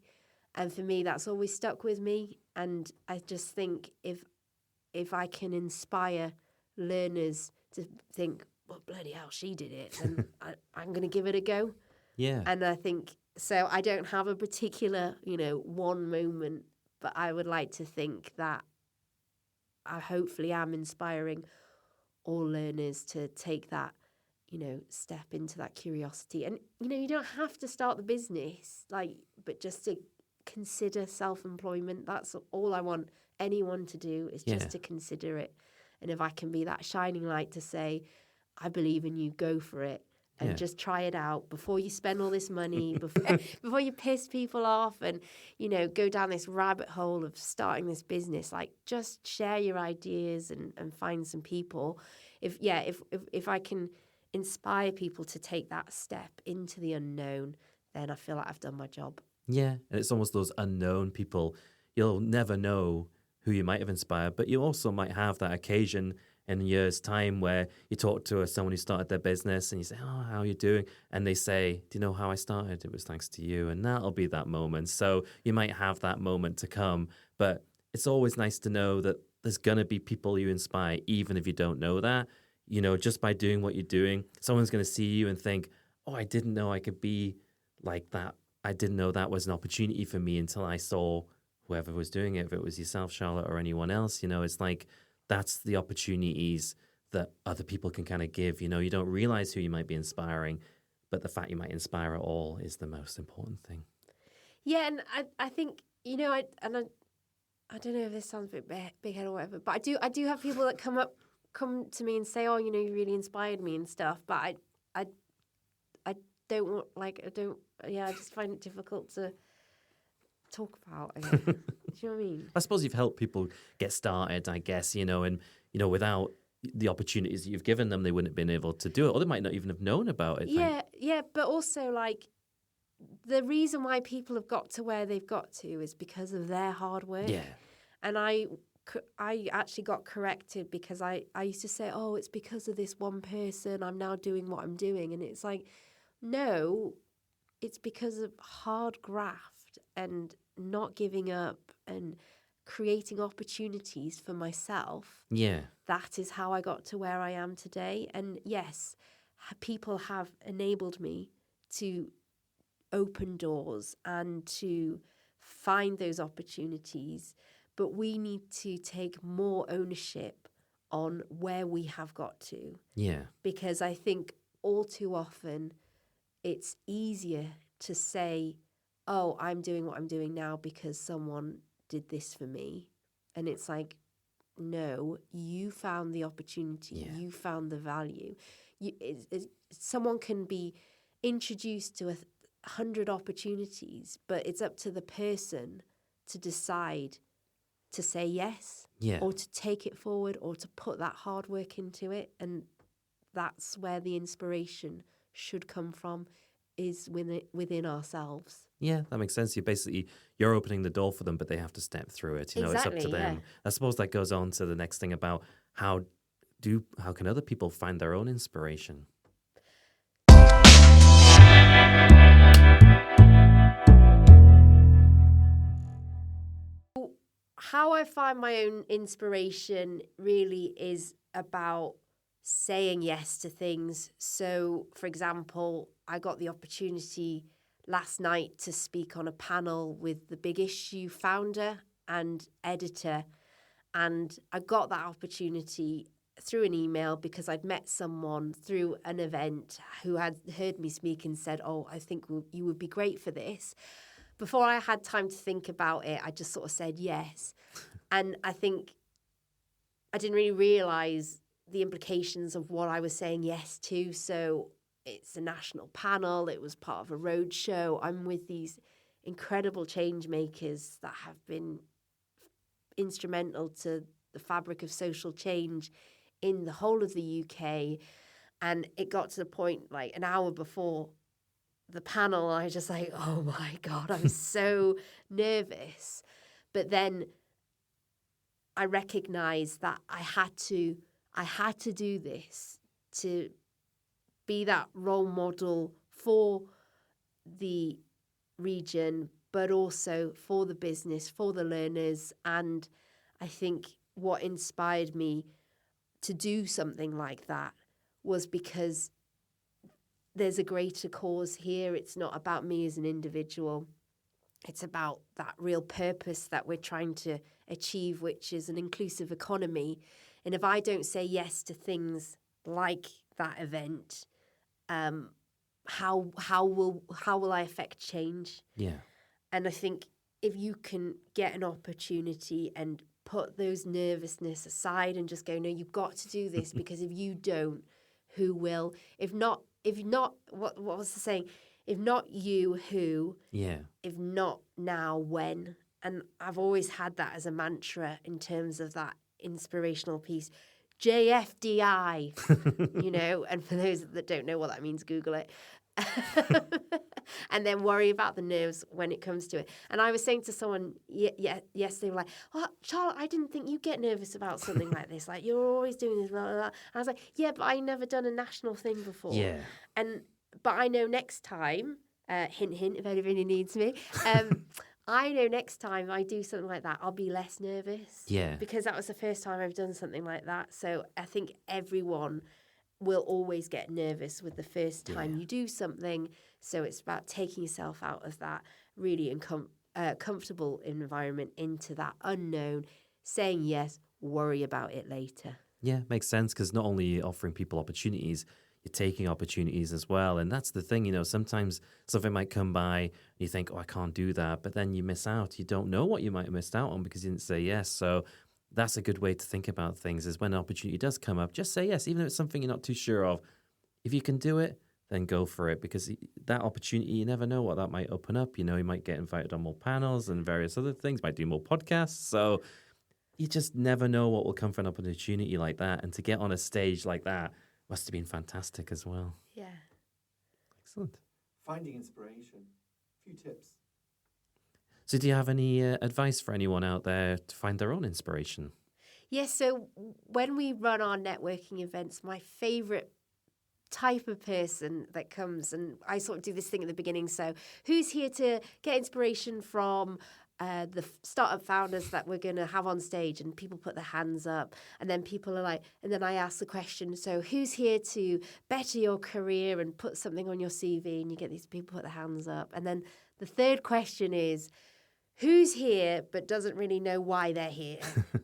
And for me, that's always stuck with me. And I just think if I can inspire learners to think, well, bloody hell, she did it, then I'm going to give it a go. Yeah. And I think, so I don't have a particular, one moment, but I would like to think that I hopefully am inspiring all learners to take that, step into that curiosity. And, you don't have to start the business, but just to consider self-employment. That's all I want anyone to do, is just to consider it. And if I can be that shining light to say, I believe in you, go for it. And just try it out before you spend all this money, before you piss people off and, go down this rabbit hole of starting this business. Just share your ideas and find some people. If I can inspire people to take that step into the unknown, then I feel like I've done my job. Yeah, and it's almost those unknown people. You'll never know who you might have inspired, but you also might have that occasion in a year's time where you talk to someone who started their business and you say, oh, how are you doing? And they say, do you know how I started? It was thanks to you. And that'll be that moment. So you might have that moment to come, but it's always nice to know that there's going to be people you inspire, even if you don't know that. Just by doing what you're doing, someone's going to see you and think, oh, I didn't know I could be like that. I didn't know that was an opportunity for me until I saw whoever was doing it, if it was yourself, Charlotte, or anyone else. It's like, that's the opportunities that other people can kind of give. You don't realize who you might be inspiring, but the fact you might inspire at all is the most important thing. Yeah, and I think, I don't know if this sounds a bit big head or whatever, but I do have people that come to me and say, oh, you really inspired me and stuff, but I don't want, I just find it difficult to talk about again. Do you know what I mean? I suppose you've helped people get started, I guess, and, without the opportunities that you've given them, they wouldn't have been able to do it, or they might not even have known about it. Yeah, but also, the reason why people have got to where they've got to is because of their hard work. Yeah. And I actually got corrected because I used to say, oh, it's because of this one person, I'm now doing what I'm doing. And it's like, no, it's because of hard graft and not giving up and creating opportunities for myself. Yeah. That is how I got to where I am today. And yes, people have enabled me to open doors and to find those opportunities, but we need to take more ownership on where we have got to. Yeah. Because I think all too often it's easier to say, oh, I'm doing what I'm doing now because someone did this for me. And it's like, no, you found the opportunity. Yeah. You found the value. Someone can be introduced to 100 opportunities, but it's up to the person to decide to say yes, or to take it forward, or to put that hard work into it. And that's where the inspiration should come from, is within ourselves. Yeah, that makes sense. You're opening the door for them, but they have to step through it. It's up to them. Yeah. I suppose that goes on to the next thing about how can other people find their own inspiration? How I find my own inspiration really is about saying yes to things. So, for example, I got the opportunity last night to speak on a panel with the Big Issue founder and editor. And I got that opportunity through an email because I'd met someone through an event who had heard me speak and said, oh, I think you would be great for this. Before I had time to think about it, I just sort of said yes. And I think I didn't really realise the implications of what I was saying yes to. So it's a national panel. It was part of a road show. I'm with these incredible change makers that have been instrumental to the fabric of social change in the whole of the UK. And it got to the point like an hour before the panel, I was just like, oh my God, I'm so nervous. But then I recognized that I had to do this to be that role model for the region, but also for the business, for the learners. And I think what inspired me to do something like that was because there's a greater cause here. It's not about me as an individual. It's about that real purpose that we're trying to achieve, which is an inclusive economy. And if I don't say yes to things like that event, how will I affect change? Yeah. And I think if you can get an opportunity and put those nervousness aside and just go, no, you've got to do this, because if you don't, who will? If not, what was the saying? If not you, who? Yeah. If not now, when? And I've always had that as a mantra in terms of that inspirational piece. JFDI, you know, and for those that don't know what that means, Google it. And then worry about the nerves when it comes to it. And I was saying to someone yesterday, like, oh, Charlotte, I didn't think you'd get nervous about something like this. Like, you're always doing this, blah, blah, blah. And I was like, yeah, but I never done a national thing before. Yeah. But I know next time, hint, hint, if anybody needs me, I know next time I do something like that, I'll be less nervous. Yeah. Because that was the first time I've done something like that. So I think everyone will always get nervous with the first time you do something. So it's about taking yourself out of that really comfortable environment into that unknown, saying yes, worry about it later. Yeah, makes sense, because not only are you offering people opportunities, you're taking opportunities as well. And that's the thing, you know, sometimes something might come by and you think, oh, I can't do that. But then you miss out. You don't know what you might have missed out on because you didn't say yes. So that's a good way to think about things, is when an opportunity does come up, just say yes, even if it's something you're not too sure of. If you can do it, then go for it, because that opportunity, you never know what that might open up. You know, you might get invited on more panels and various other things, might do more podcasts. So you just never know what will come from an opportunity like that. And to get on a stage like that must have been fantastic as well. Yeah. Excellent. Finding inspiration. A few tips. So do you have any advice for anyone out there to find their own inspiration? Yes, so when we run our networking events, my favourite type of person that comes, and I sort of do this thing at the beginning, so who's here to get inspiration from the startup founders that we're going to have on stage? And people put their hands up, and then people are like, and then I ask the question, so who's here to better your career and put something on your CV? And you get these people put their hands up. And then the third question is, who's here but doesn't really know why they're here?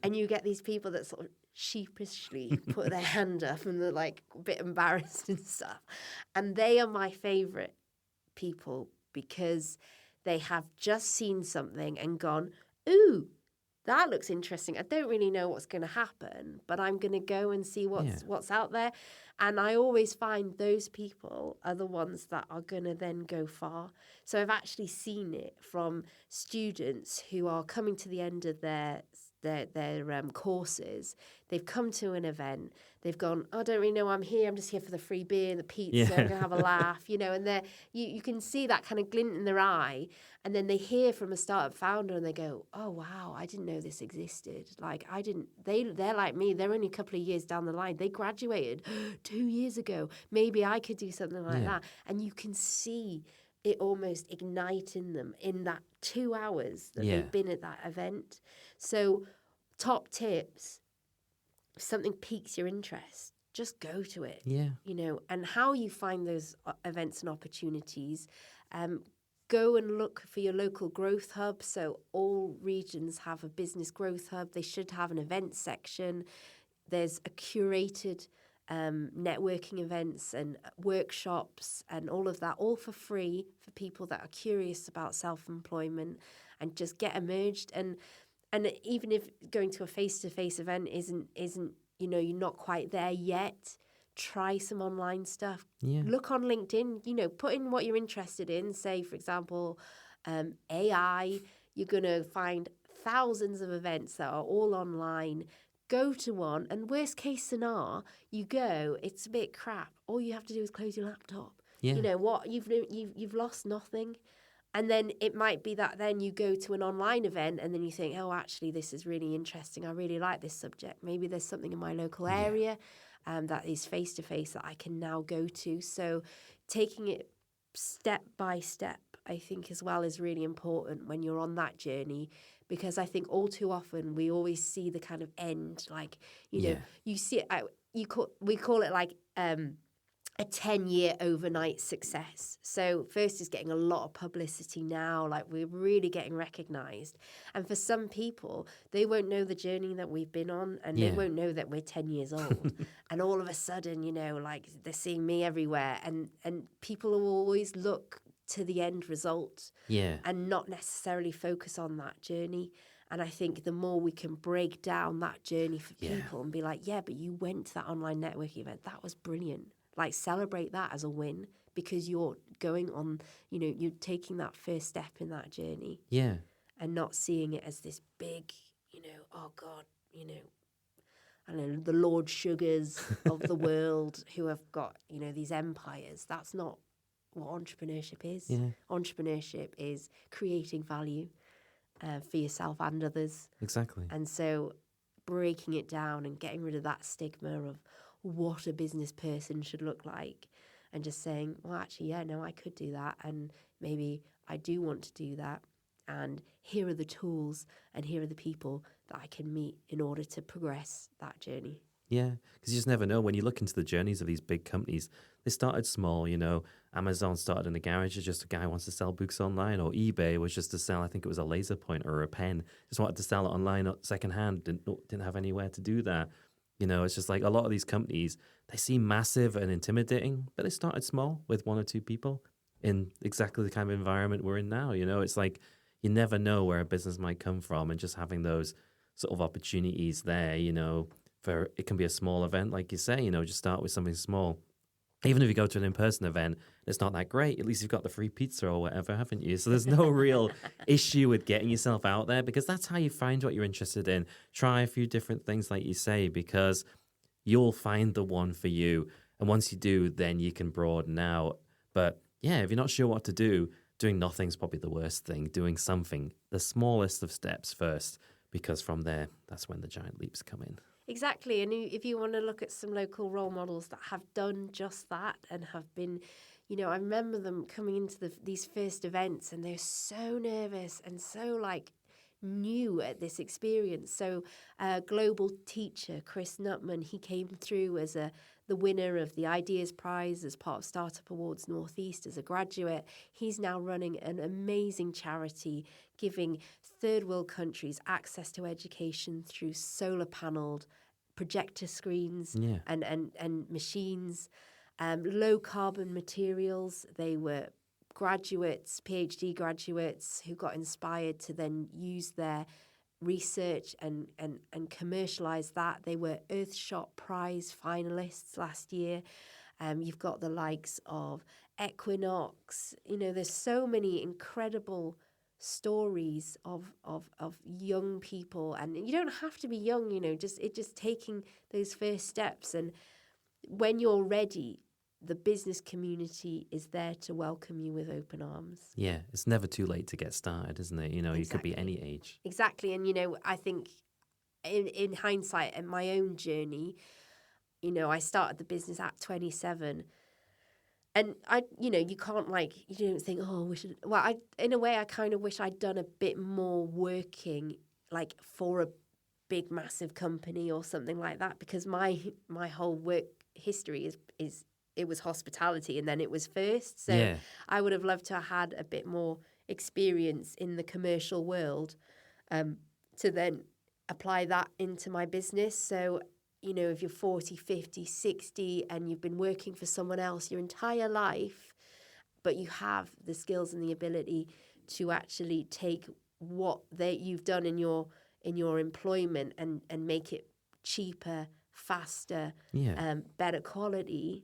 And you get these people that sort of sheepishly put their hand up and they're like a bit embarrassed and stuff. And they are my favourite people, because they have just seen something and gone, ooh, that looks interesting. I don't really know what's going to happen, but I'm going to go and see what's out there. And I always find those people are the ones that are going to then go far. So I've actually seen it from students who are coming to the end of their courses. They've come to an event. They've gone, I don't really know why I'm here. I'm just here for the free beer and the pizza. I'm going to have a laugh, you know. And you can see that kind of glint in their eye. And then they hear from a startup founder and they go, oh, wow, I didn't know this existed. Like, they're like me. They're only a couple of years down the line. They graduated 2 years ago. Maybe I could do something like that. And you can see it almost ignite in them in that 2 hours that they've been at that event. So top tips, if something piques your interest, just go to it. Yeah. You know, and how you find those events and opportunities, go and look for your local growth hub. So all regions have a business growth hub. They should have an event section. There's a curated networking events and workshops and all of that, all for free for people that are curious about self-employment and just get emerged. And even if going to a face-to-face event isn't you know, you're not quite there yet, try some online stuff. Yeah. Look on LinkedIn, you know, put in what you're interested in. Say, for example, AI. You're going to find thousands of events that are all online. Go to one, and worst case scenario, you go, it's a bit crap. All you have to do is close your laptop. Yeah. You know what? You've lost nothing. And then it might be that then you go to an online event and then you think, oh, actually, this is really interesting. I really like this subject. Maybe there's something in my local area that is face-to-face that I can now go to. So taking it step by step, I think, as well, is really important when you're on that journey, because I think all too often we always see the kind of end, like, you know, you see it, we call it like a 10-year overnight success. So first is getting a lot of publicity now, like we're really getting recognised. And for some people, they won't know the journey that we've been on, and they won't know that we're 10 years old. And all of a sudden, you know, like they're seeing me everywhere, and people will always look to the end result and not necessarily focus on that journey. And I think the more we can break down that journey for people and be like, yeah, but you went to that online networking event, that was brilliant. Like, celebrate that as a win, because you're going on, you know, you're taking that first step in that journey. Yeah. And not seeing it as this big, you know, oh God, you know, I don't know, the Lord Sugars of the world who have got, you know, these empires. That's not what entrepreneurship is. Yeah. Entrepreneurship is creating value for yourself and others. Exactly. And so breaking it down and getting rid of that stigma of what a business person should look like, and just saying, well, actually, yeah, no, I could do that, and maybe I do want to do that, and here are the tools and here are the people that I can meet in order to progress that journey. Yeah, because you just never know. When you look into the journeys of these big companies, they started small, you know. Amazon started in a garage as just a guy who wants to sell books online, or eBay was just to sell, I think it was a laser pointer or a pen, just wanted to sell it online secondhand, didn't have anywhere to do that. You know, it's just like a lot of these companies, they seem massive and intimidating, but they started small with one or two people in exactly the kind of environment we're in now. You know, it's like you never know where a business might come from, and just having those sort of opportunities there, you know, for it can be a small event, like you say, you know, just start with something small. Even if you go to an in-person event, it's not that great. At least you've got the free pizza or whatever, haven't you? So there's no real issue with getting yourself out there, because that's how you find what you're interested in. Try a few different things, like you say, because you'll find the one for you. And once you do, then you can broaden out. But yeah, if you're not sure what to do, doing nothing's probably the worst thing. Doing something, the smallest of steps first, because from there, that's when the giant leaps come in. Exactly. And if you want to look at some local role models that have done just that and have been, you know, I remember them coming into these first events, and they're so nervous and so like new at this experience. So global teacher Chris Nutman, he came through as the winner of the Ideas Prize as part of Startup Awards Northeast as a graduate. He's now running an amazing charity giving third world countries access to education through solar panelled projector screens and machines, low carbon materials. They were graduates, PhD graduates, who got inspired to then use their research and commercialise that. They were Earthshot Prize finalists last year. You've got the likes of Equinox. You know, there's so many incredible stories of young people, and you don't have to be young, you know, just taking those first steps. And when you're ready, the business community is there to welcome you with open arms. Yeah, it's never too late to get started, isn't it? You know, You could be any age. Exactly. And, you know, I think in hindsight, in my own journey, you know, I started the business at 27. And you can't you don't think, oh, we should. Well, in a way, I kind of wish I'd done a bit more working, like for a big, massive company or something like that, because my whole work history is it was hospitality, and then it was first. So I would have loved to have had a bit more experience in the commercial world to then apply that into my business. So, you know, if you're 40, 50, 60 and you've been working for someone else your entire life, but you have the skills and the ability to actually take what you've done in your employment and make it cheaper, faster, better quality,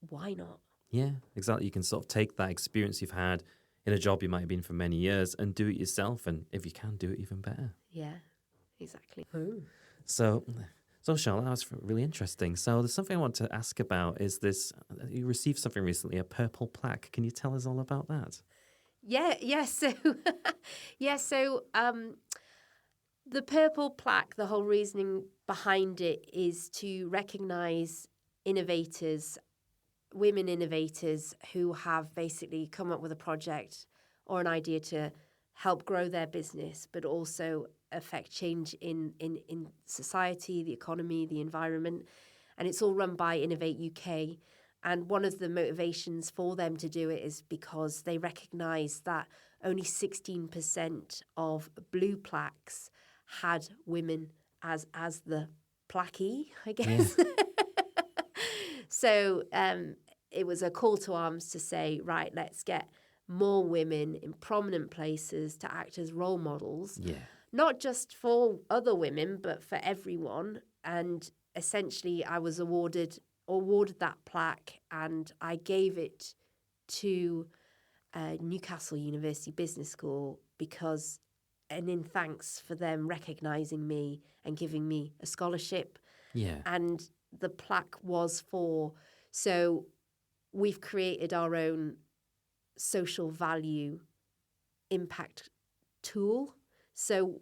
why not? Yeah, exactly. You can sort of take that experience you've had in a job you might have been for many years and do it yourself. And if you can, do it even better. Yeah, exactly. So Charlotte, that was really interesting. So there's something I want to ask about is this, you received something recently, a purple plaque. Can you tell us all about that? So the purple plaque, the whole reasoning behind it is to recognise innovators, women innovators who have basically come up with a project or an idea to help grow their business, but also affect change in society, the economy, the environment. And it's all run by Innovate UK. And one of the motivations for them to do it is because they recognise that only 16% of blue plaques had women as the plaquee, I guess. Yeah. So it was a call to arms to say, right, let's get more women in prominent places to act as role models. Yeah. Not just for other women, but for everyone. And essentially, I was awarded that plaque, and I gave it to Newcastle University Business School and in thanks for them recognising me and giving me a scholarship. Yeah. And the plaque was so we've created our own social value impact tool. So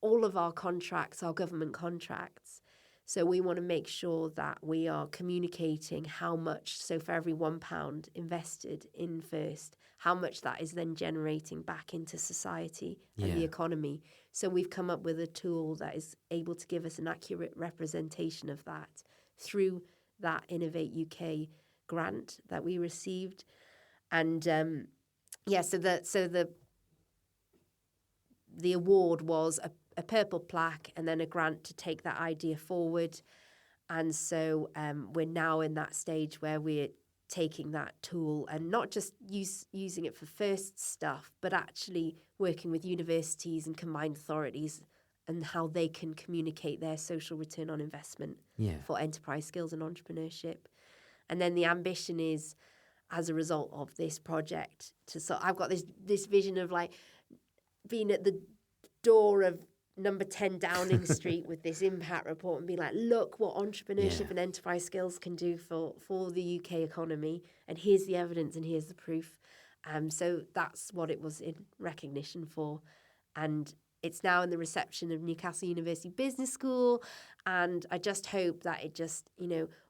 all of our contracts are government contracts. So we want to make sure that we are communicating how much, so for every £1 invested in First, how much that is then generating back into society and the economy. So we've come up with a tool that is able to give us an accurate representation of that through that Innovate UK grant that we received. And so the award was a purple plaque and then a grant to take that idea forward. And so we're now in that stage where we're taking that tool and not just using it for First stuff, but actually working with universities and combined authorities and how they can communicate their social return on investment for enterprise skills and entrepreneurship. And then the ambition is, as a result of this project, I've got this vision of like being at the door of number 10 Downing Street with this impact report and be like, look what entrepreneurship and enterprise skills can do for the UK economy, and here's the evidence and here's the proof. So that's what it was in recognition for. And it's now in the reception of Newcastle University Business School, and I just hope that it just,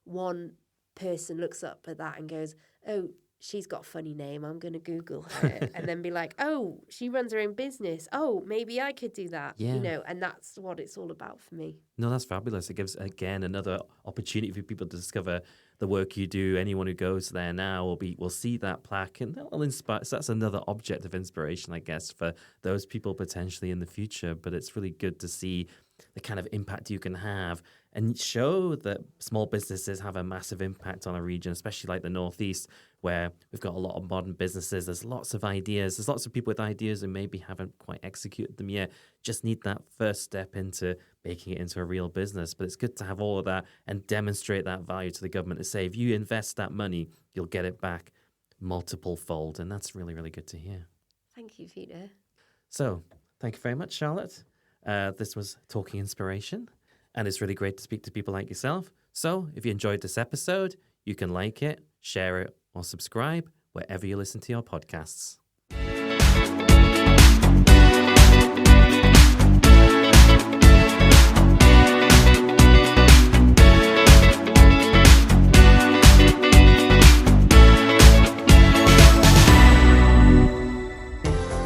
one person looks up at that and goes, oh, she's got a funny name, I'm going to Google her, and then be like, oh, she runs her own business. Oh, maybe I could do that, and that's what it's all about for me. No, that's fabulous. It gives, again, another opportunity for people to discover the work you do. Anyone who goes there now will see that plaque and they'll inspire. So that's another object of inspiration, I guess, for those people potentially in the future. But it's really good to see the kind of impact you can have and show that small businesses have a massive impact on a region, especially like the Northeast, where we've got a lot of modern businesses. There's lots of ideas. There's lots of people with ideas who maybe haven't quite executed them yet. Just need that first step into making it into a real business. But it's good to have all of that and demonstrate that value to the government to say, if you invest that money, you'll get it back multiple fold. And that's really, really good to hear. Thank you, Peter. So thank you very much, Charlotte. This was Talking Inspiration, and it's really great to speak to people like yourself. So if you enjoyed this episode, you can like it, share it, or subscribe wherever you listen to your podcasts.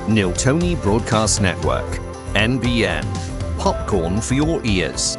Niltoni Broadcast Network, NBN. Popcorn for your ears.